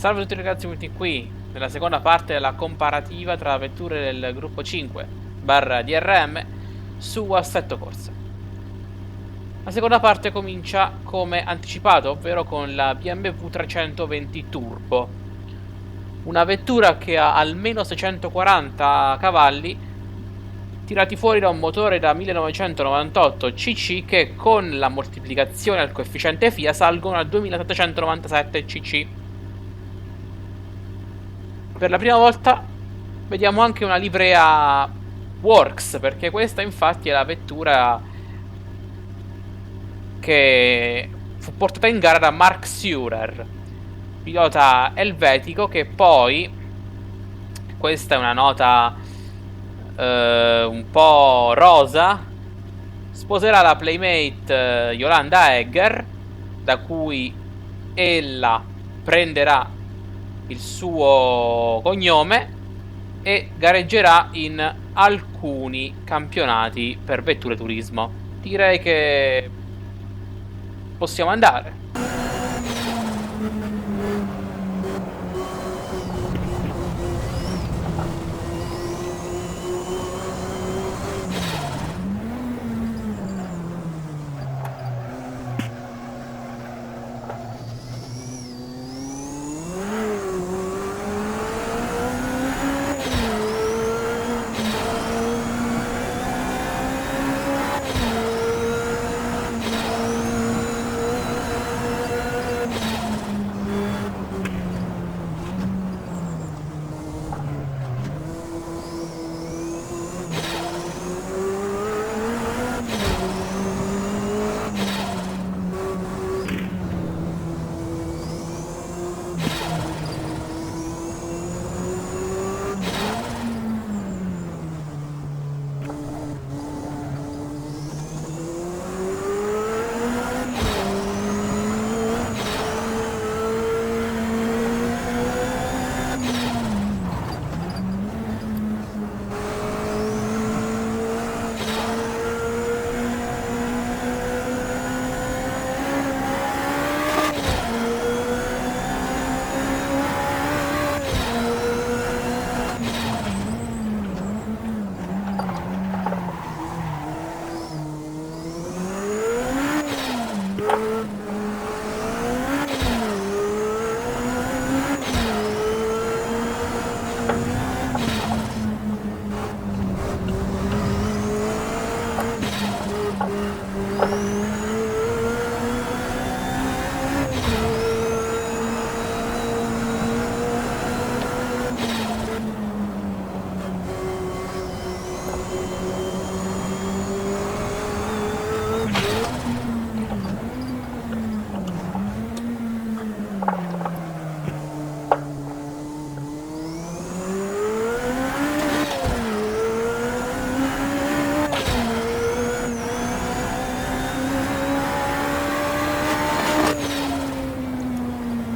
Salve a tutti ragazzi, benvenuti qui nella seconda parte della comparativa tra vetture del gruppo 5/DRM su Assetto Corsa. La seconda parte comincia come anticipato, ovvero con la BMW 320 Turbo, una vettura che ha almeno 640 cavalli tirati fuori da un motore da 1998 cc che con la moltiplicazione al coefficiente FIA salgono a 2797 cc. Per la prima volta vediamo anche una livrea Works, perché questa infatti è la vettura che fu portata in gara da Mark Surer, pilota elvetico che poi, questa è una nota un po' rosa, sposerà la playmate Yolanda Egger, da cui ella prenderà il suo cognome e gareggerà in alcuni campionati per vetture turismo. Direi che possiamo andare.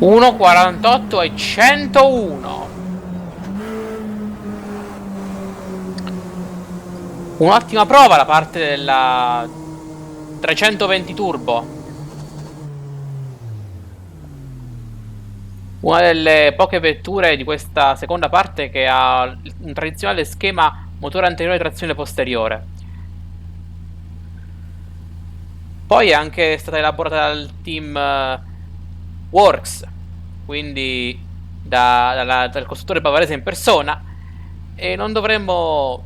Uno, 48 e 101. Un'ottima prova da parte della 320 Turbo, una delle poche vetture di questa seconda parte che ha un tradizionale schema motore anteriore e trazione posteriore. Poi è anche stata elaborata dal team Works, quindi dal costruttore bavarese in persona, e non dovremmo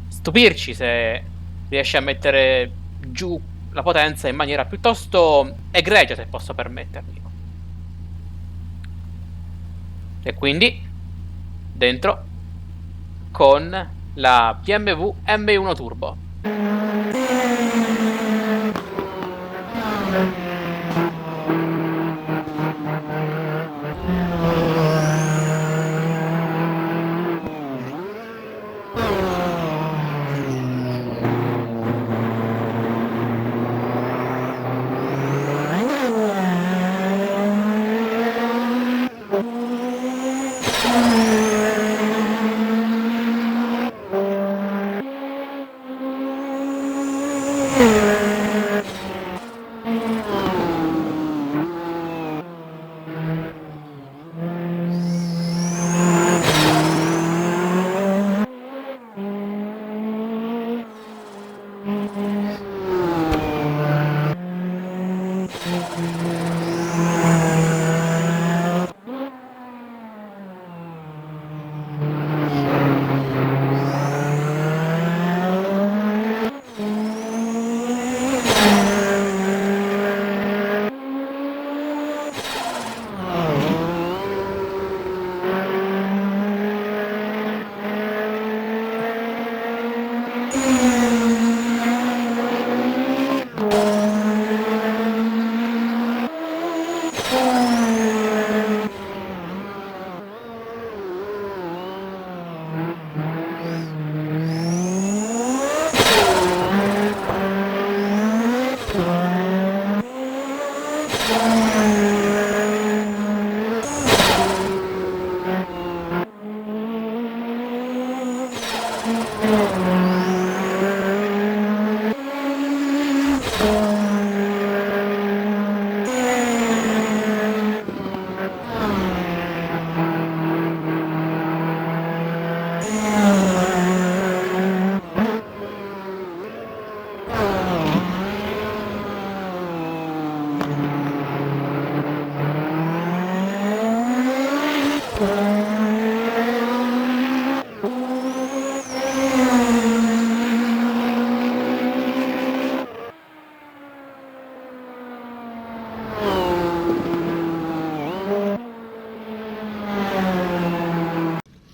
stupirci se riesce a mettere giù la potenza in maniera piuttosto egregia, se posso permettermi. E quindi dentro con la BMW M1 Turbo.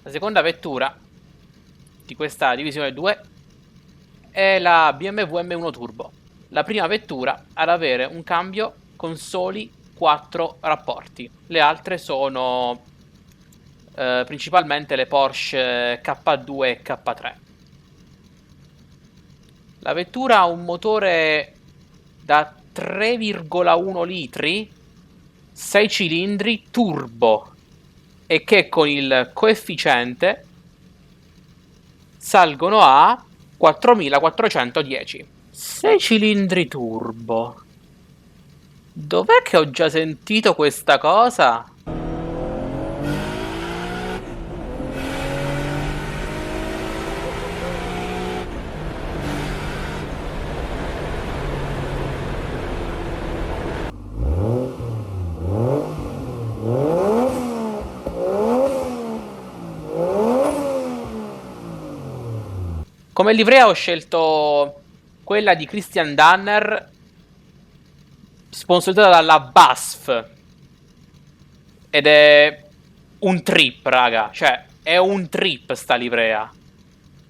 La seconda vettura di questa divisione 2 è la BMW M1 Turbo, la prima vettura ad avere un cambio con soli 4 rapporti. Le altre sono principalmente le Porsche K2 e K3. La vettura ha un motore da 3,1 litri, 6 cilindri turbo, e che con il coefficiente salgono a 4410. 6 cilindri turbo. Dov'è che ho già sentito questa cosa? Come livrea ho scelto quella di Christian Danner, sponsorizzata dalla BASF. Ed è un trip, raga. Cioè, è un trip sta livrea.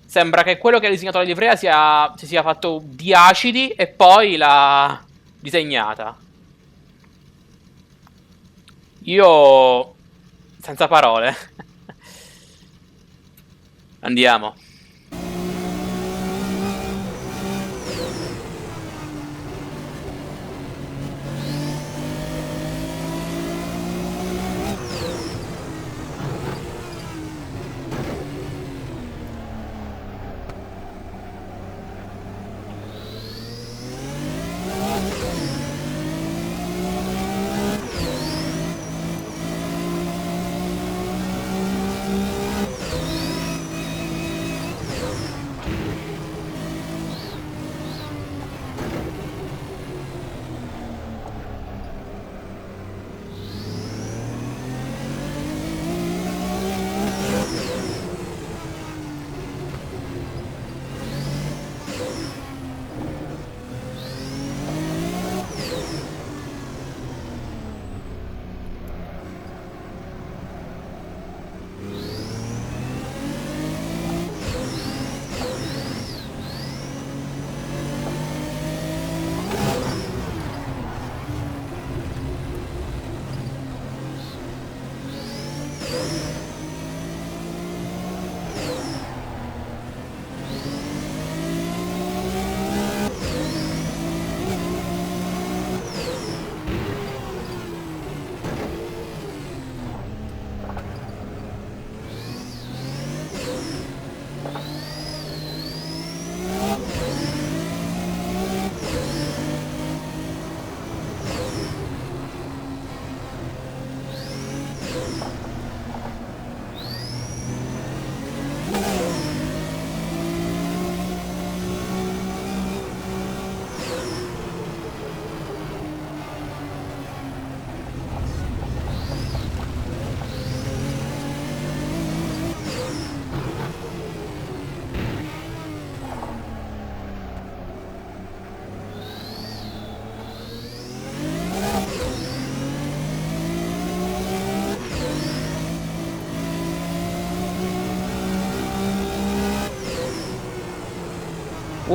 Sembra che quello che ha disegnato la livrea si sia fatto di acidi e poi l'ha disegnata. Io... senza parole. Andiamo.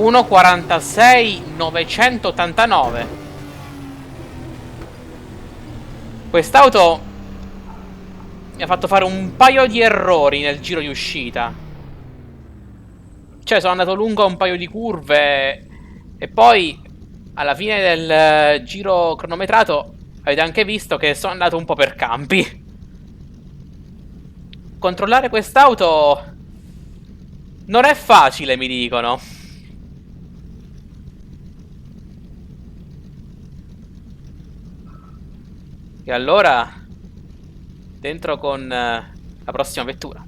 1.46.989. Quest'auto mi ha fatto fare un paio di errori nel giro di uscita. Cioè, sono andato lungo un paio di curve e poi alla fine del giro cronometrato avete anche visto che sono andato un po' per campi. Controllare quest'auto non è facile, mi dicono. E allora dentro con la prossima vettura.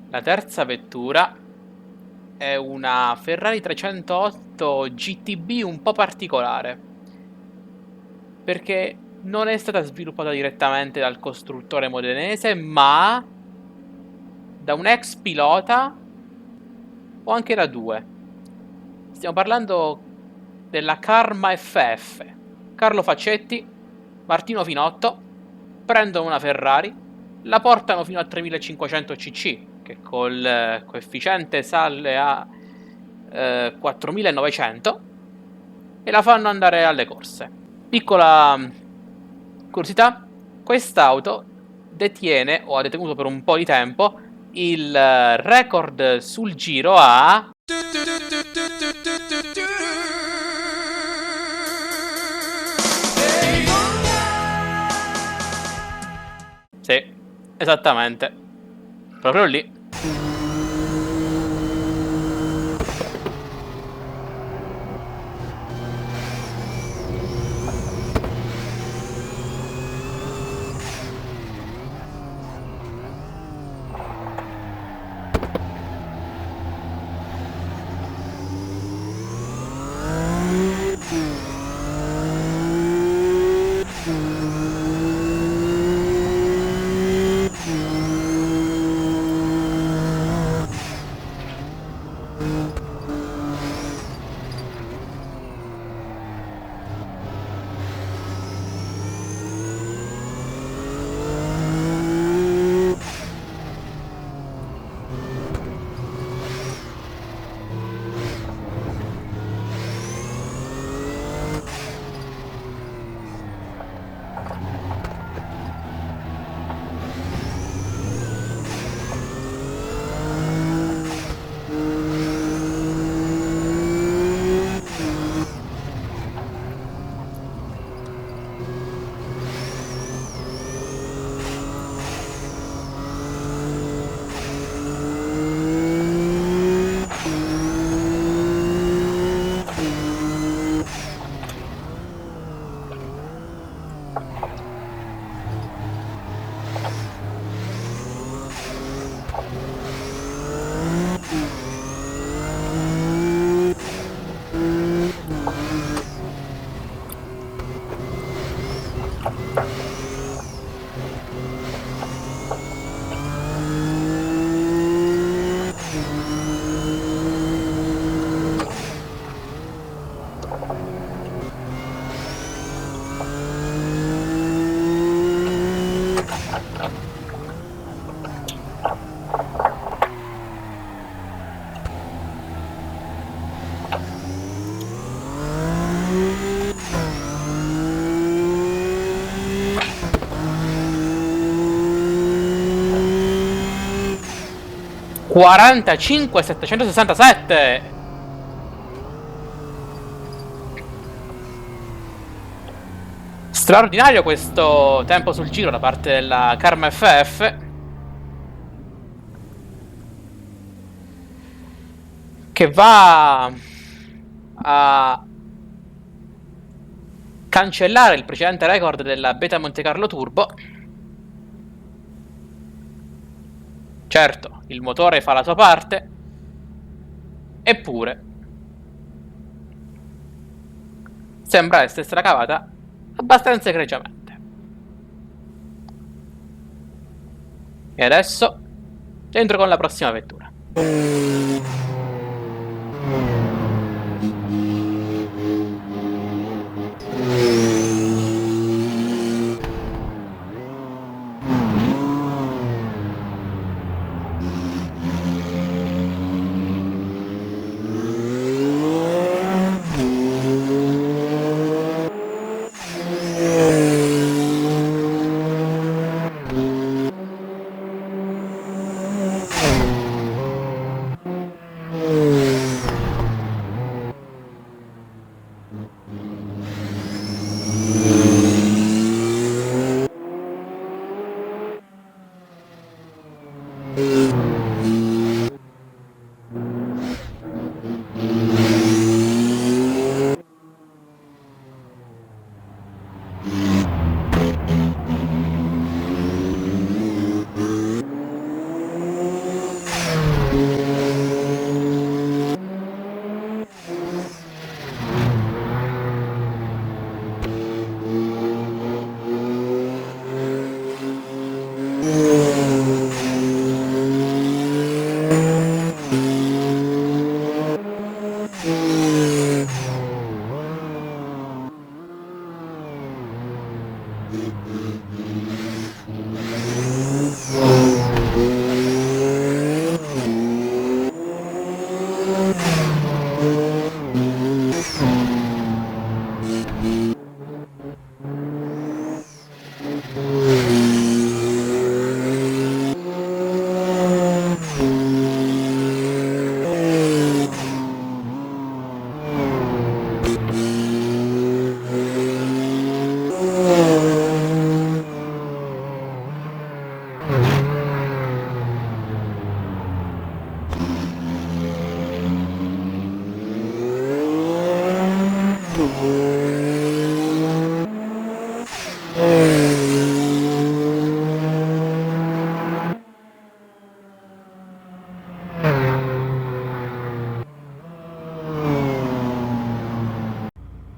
La terza vettura è una Ferrari 308 GTB un po' particolare, perché non è stata sviluppata direttamente dal costruttore modenese, ma da un ex pilota o anche da due. Stiamo parlando della Karma FF. Carlo Faccetti, Martino Finotto prendono una Ferrari, la portano fino a 3500 cc, che col coefficiente sale a 4900, e la fanno andare alle corse. Piccola curiosità, quest'auto detiene, o ha detenuto per un po' di tempo, il record sul giro a... Sì, esattamente. Proprio lì. 45.767. Straordinario questo tempo sul giro da parte della Karma FF, che va a cancellare il precedente record della Beta Monte Carlo Turbo. Certo, il motore fa la sua parte, eppure sembra essersela cavata abbastanza egregiamente. E adesso entro con la prossima vettura.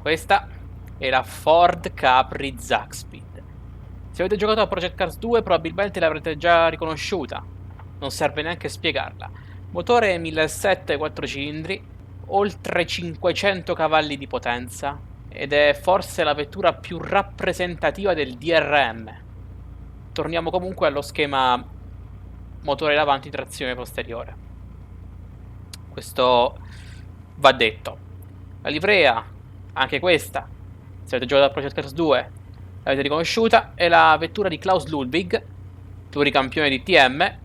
Questa è la Ford Capri Zaxbyt. Se avete giocato a Project Cars 2 probabilmente l'avrete già riconosciuta, non serve neanche spiegarla. Motore 1.700 4 cilindri, oltre 500 cavalli di potenza, ed è forse la vettura più rappresentativa del DRM. Torniamo comunque allo schema motore davanti, trazione posteriore. Questo va detto. La livrea, anche questa, se avete giocato a Project Cars 2 l'avete riconosciuta, è la vettura di Klaus Ludwig, pluricampione di TM,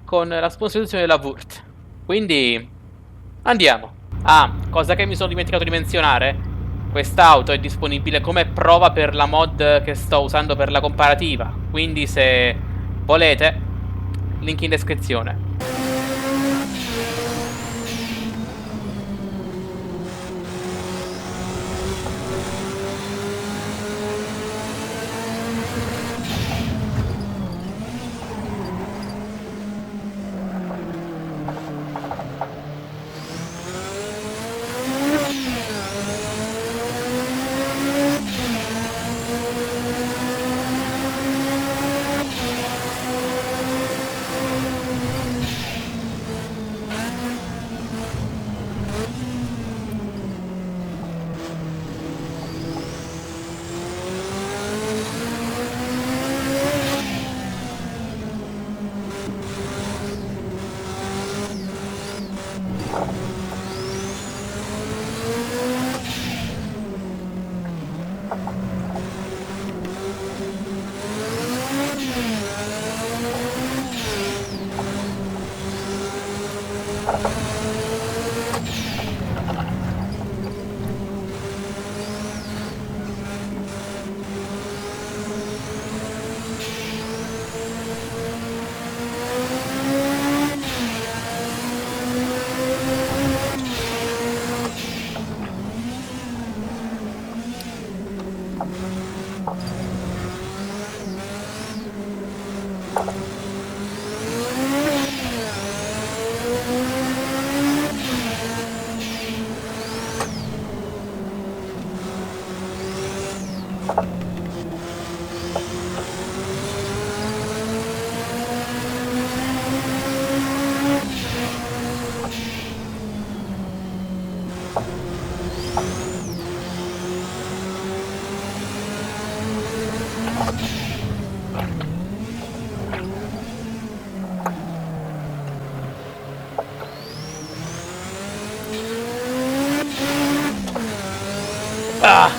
con la sponsorizzazione della Wurth. Quindi andiamo. Ah, cosa che mi sono dimenticato di menzionare: quest'auto è disponibile come prova per la mod che sto usando per la comparativa, quindi se volete, link in descrizione. Ah!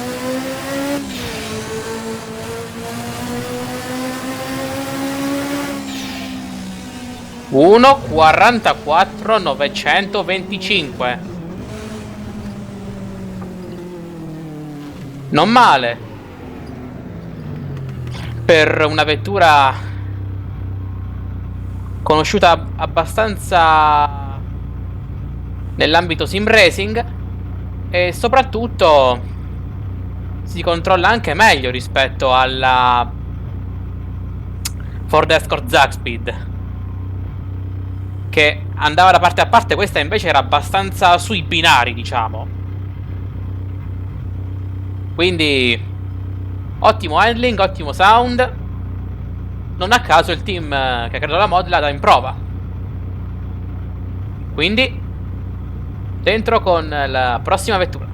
Uno 44 925. Non male per una vettura conosciuta abbastanza nell'ambito sim racing, e soprattutto si controlla anche meglio rispetto alla Ford Escort Zagspeed, che andava da parte a parte. Questa invece era abbastanza sui binari, diciamo. Quindi ottimo handling, ottimo sound. Non a caso il team che credo la mod la dà in prova. Quindi dentro con la prossima vettura.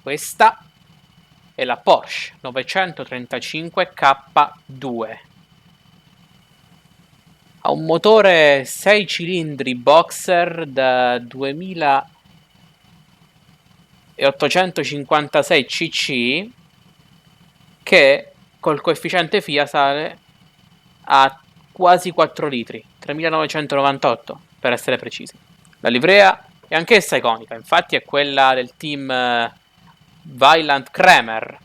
Questa è la Porsche 935 K2. Ha un motore 6 cilindri boxer da 2856 cc che col coefficiente FIA sale a quasi 4 litri, 3998 per essere precisi. La livrea è anch'essa iconica, infatti è quella del team Weiland Kremer,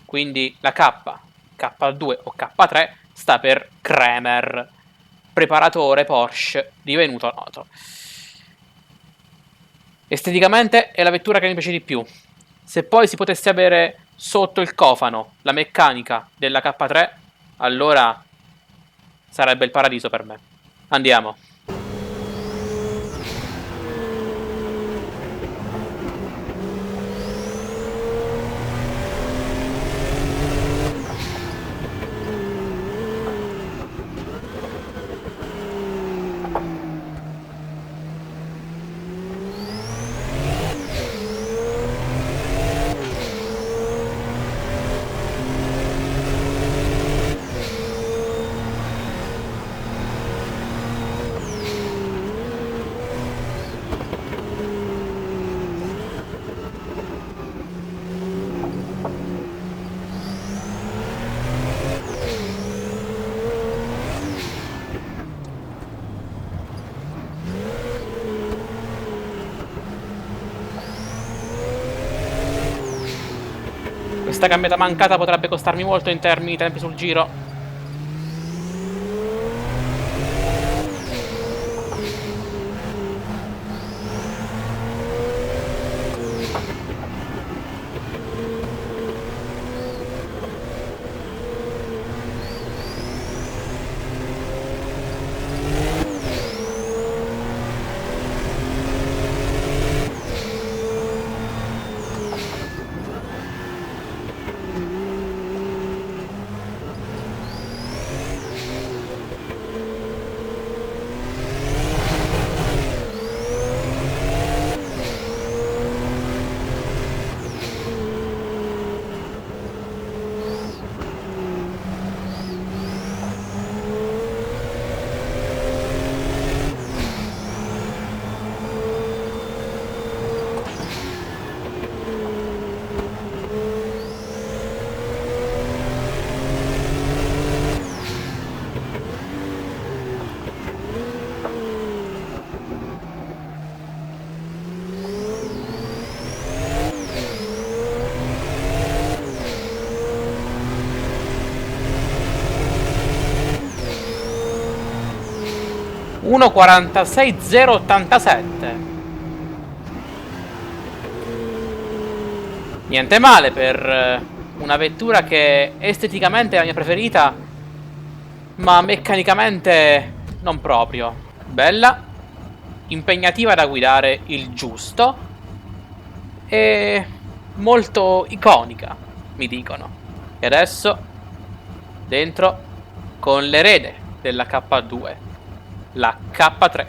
quindi la K, K2 o K3 sta per Kremer, preparatore Porsche divenuto noto. Esteticamente è la vettura che mi piace di più. Se poi si potesse avere sotto il cofano la meccanica della K3, allora sarebbe il paradiso per me. Andiamo. Questa cambiata mancata potrebbe costarmi molto in termini di tempi sul giro. (1:46.087). Niente male per una vettura che esteticamente è la mia preferita, ma meccanicamente non proprio. Bella, impegnativa da guidare il giusto e molto iconica, mi dicono. E adesso dentro con l'erede della K2, la K3.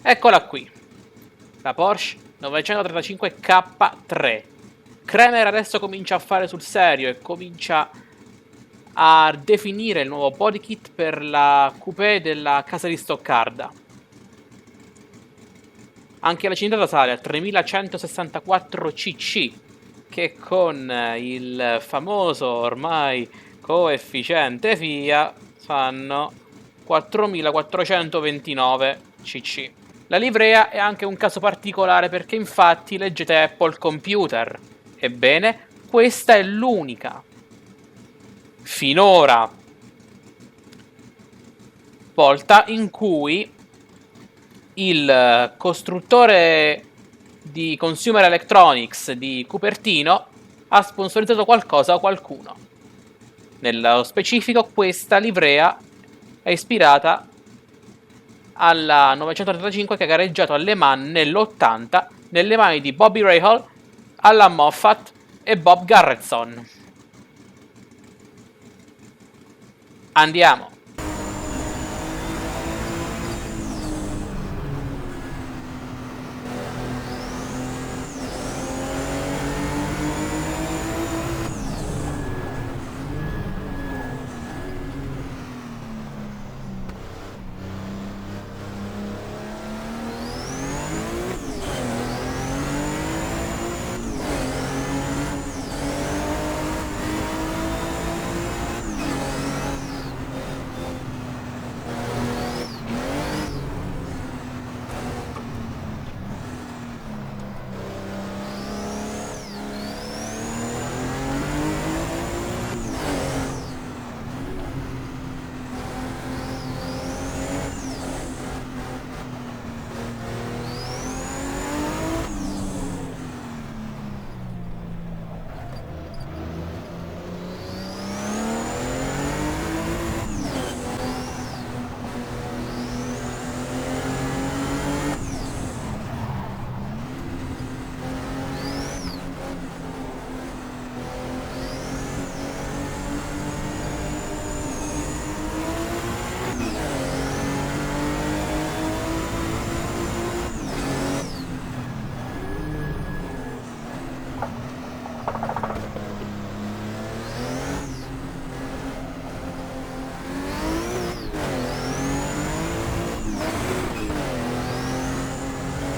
Eccola qui, la Porsche 935 K3. Kremer adesso comincia a fare sul serio e comincia a definire il nuovo body kit per la coupé della casa di Stoccarda. Anche la cilindrata sale a 3164 cc, che con il famoso ormai coefficiente FIA fanno 4429 cc. La livrea è anche un caso particolare perché infatti leggete Apple Computer. Ebbene, questa è l'unica finora volta in cui il costruttore di Consumer Electronics di Cupertino ha sponsorizzato qualcosa o qualcuno. Nello specifico, questa livrea è ispirata alla 935 che ha gareggiato a Le Mans nell'80 nelle mani di Bobby Rahal, Alan Moffat e Bob Garretson. Andiamo.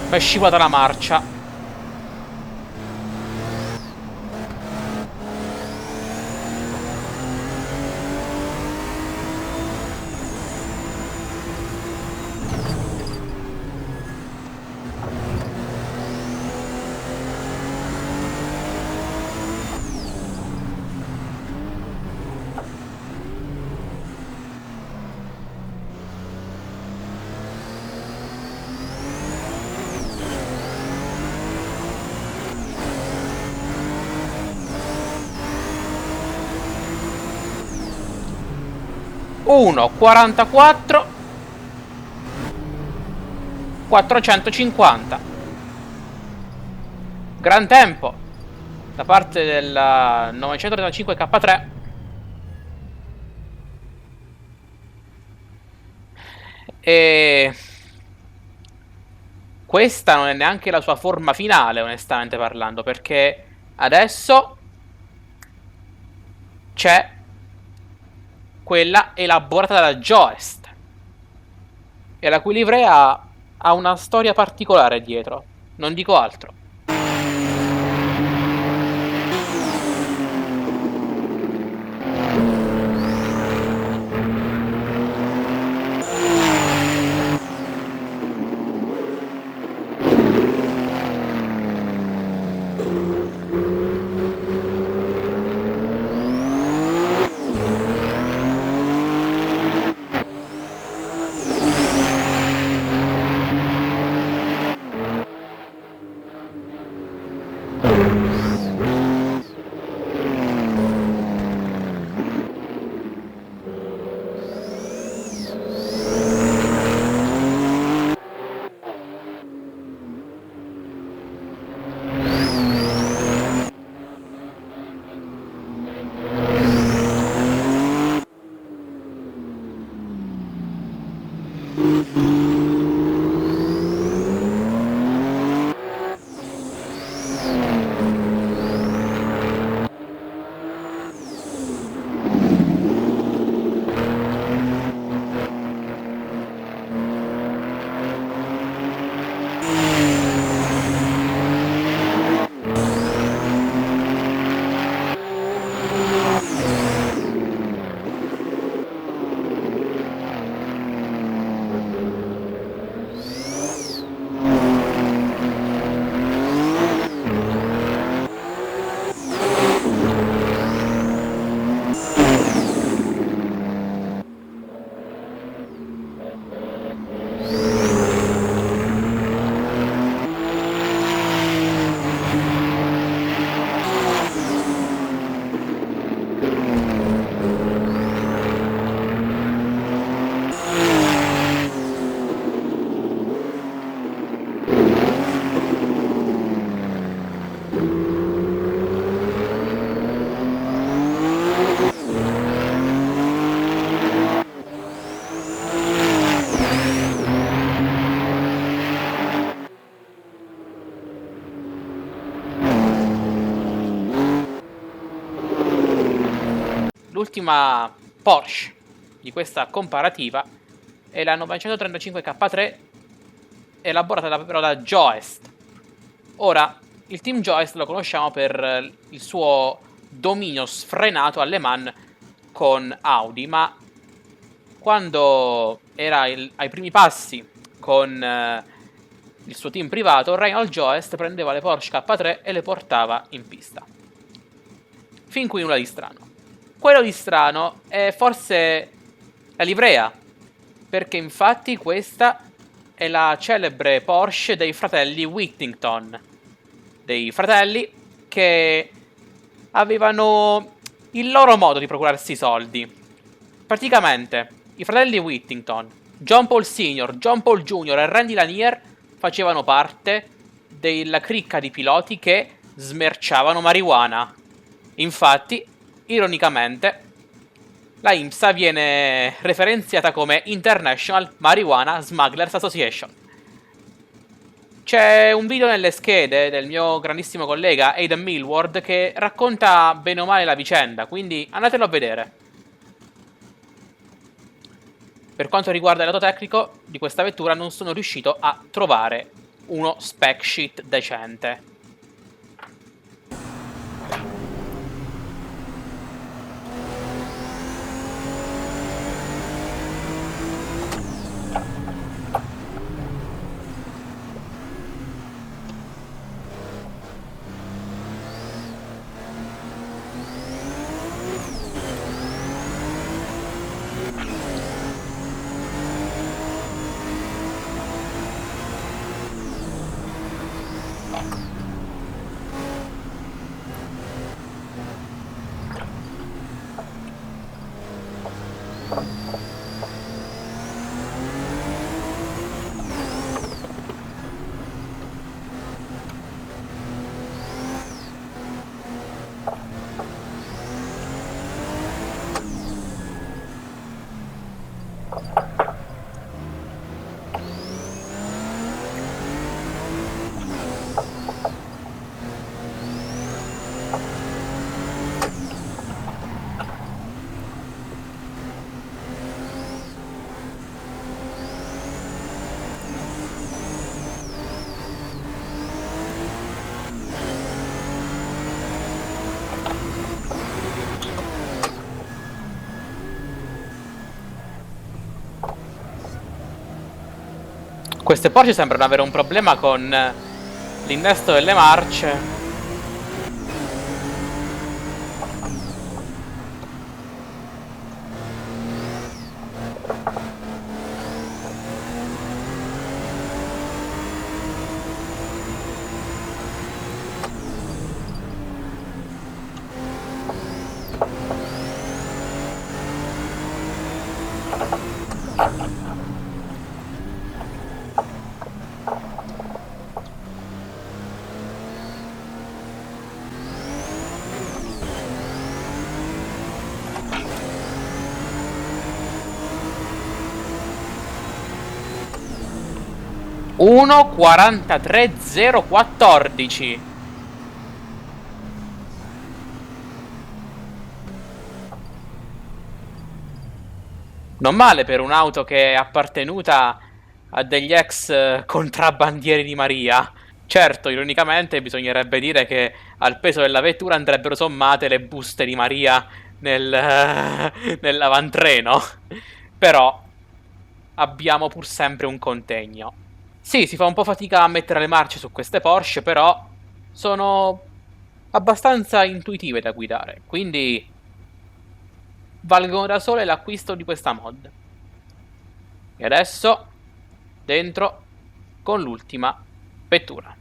È scivolata la marcia. Uno 44 450. Gran tempo da parte del 935 K3. E questa non è neanche la sua forma finale, onestamente parlando, perché adesso c'è quella elaborata da Joest, e la cui livrea ha una storia particolare dietro. Non dico altro. l'ultima Porsche di questa comparativa è la 935 K3, elaborata però da Joest. Ora, il team Joest lo conosciamo per il suo dominio sfrenato alle Man con Audi, ma quando era ai primi passi con il suo team privato, Reinhold Joest prendeva le Porsche K3 e le portava in pista. Fin qui nulla di strano. Quello di strano è forse la livrea, perché infatti questa è la celebre Porsche dei fratelli Whittington, dei fratelli che avevano il loro modo di procurarsi i soldi. Praticamente, i fratelli Whittington, John Paul Sr., John Paul Jr. e Randy Lanier facevano parte della cricca di piloti che smerciavano marijuana. Infatti, ironicamente, la IMSA viene referenziata come International Marijuana Smugglers Association. C'è un video nelle schede del mio grandissimo collega Aidan Millward che racconta bene o male la vicenda, quindi andatelo a vedere. Per quanto riguarda il lato tecnico di questa vettura non sono riuscito a trovare uno spec sheet decente. Queste Porsche sembrano avere un problema con l'innesto delle marce. Uno 43.014. Non male per un'auto che è appartenuta a degli ex contrabbandieri di Maria. Certo, ironicamente bisognerebbe dire che al peso della vettura andrebbero sommate le buste di Maria nell'avantreno. Però abbiamo pur sempre un contegno. Sì, si fa un po' fatica a mettere le marce su queste Porsche, però sono abbastanza intuitive da guidare, quindi valgono da sole l'acquisto di questa mod. E adesso dentro con l'ultima vettura.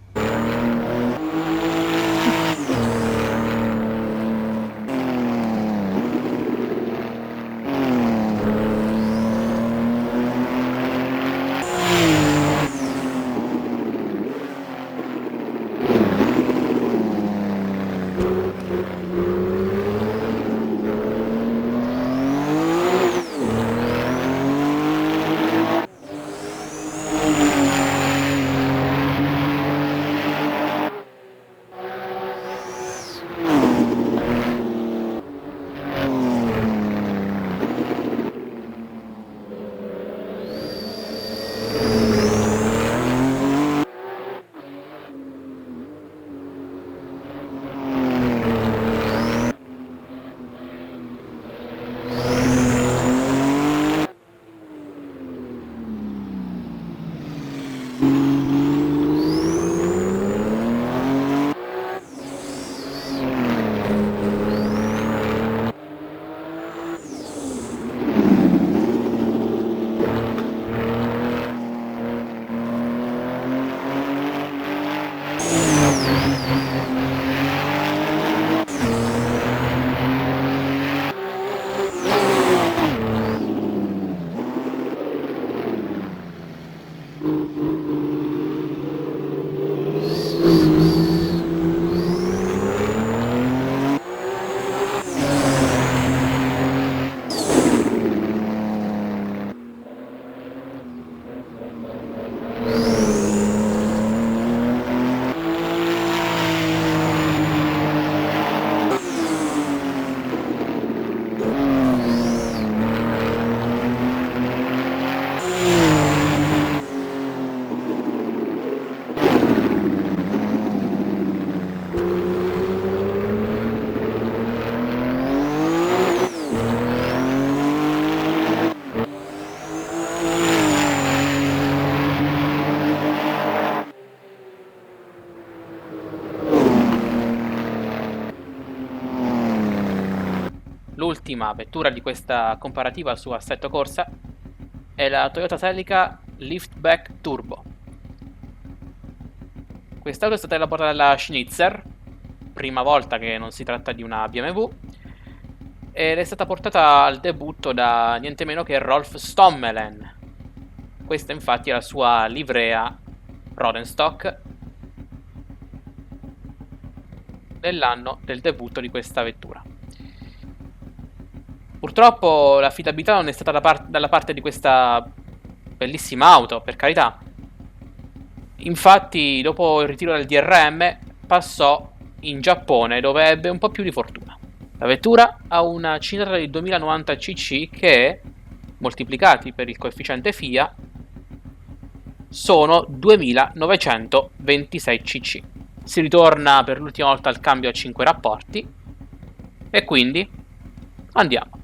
l'ultima vettura di questa comparativa su assetto corsa è la Toyota Celica Liftback Turbo. Quest'auto è stata elaborata dalla Schnitzer, prima volta che non si tratta di una BMW, ed è stata portata al debutto da niente meno che Rolf Stommelen. Questa infatti è la sua livrea Rodenstock nell'anno del debutto di questa vettura. Purtroppo l'affidabilità non è stata dalla parte di questa bellissima auto, per carità. Infatti, dopo il ritiro dal DRM, passò in Giappone, dove ebbe un po' più di fortuna. La vettura ha una cilindrata di 2090 cc che, moltiplicati per il coefficiente FIA, sono 2926 cc. Si ritorna per l'ultima volta al cambio a 5 rapporti e quindi andiamo.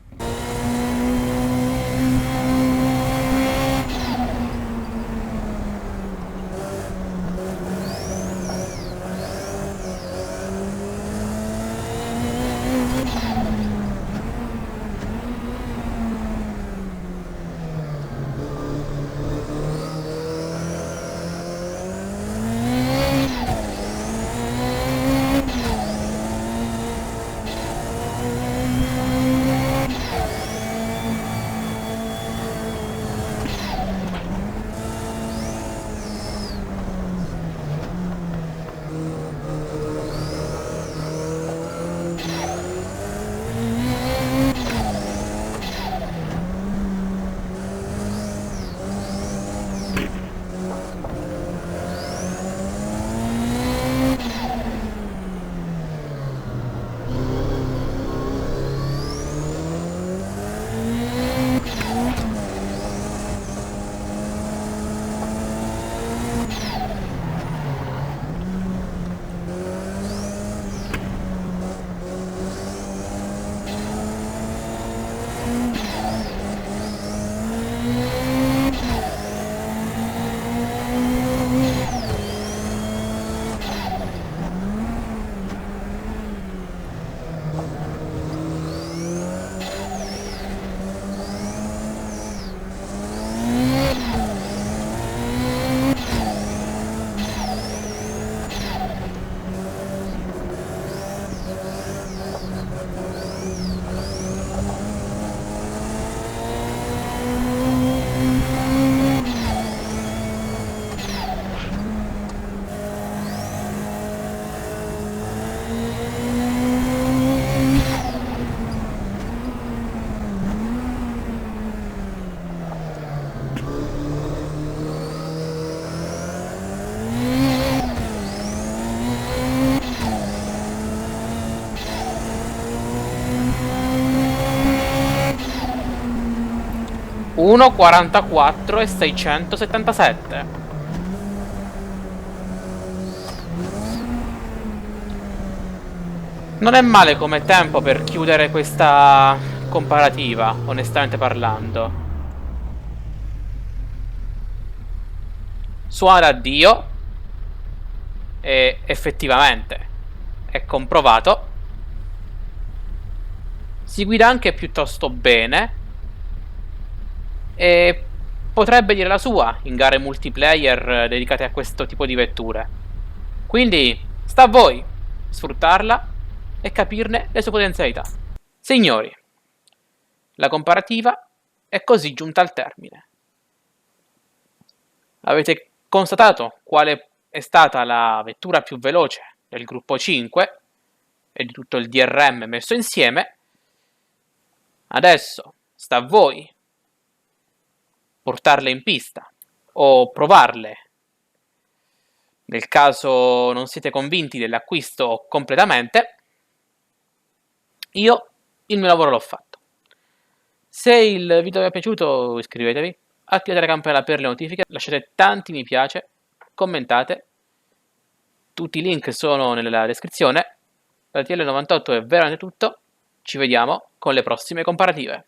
Uno 44 e 677. Non è male come tempo per chiudere questa comparativa, onestamente parlando. Suona da Dio e effettivamente è comprovato. Si guida anche piuttosto bene e potrebbe dire la sua in gare multiplayer dedicate a questo tipo di vetture. Quindi sta a voi sfruttarla e capirne le sue potenzialità. Signori, la comparativa è così giunta al termine. Avete constatato quale è stata la vettura più veloce del gruppo 5 e di tutto il DRM messo insieme. Adesso sta a voi portarle in pista o provarle nel caso non siete convinti dell'acquisto completamente. Io il mio lavoro l'ho fatto. Se il video vi è piaciuto iscrivetevi, attivate la campanella per le notifiche, lasciate tanti mi piace, commentate, tutti i link sono nella descrizione. Da TL98 è veramente tutto, ci vediamo con le prossime comparative.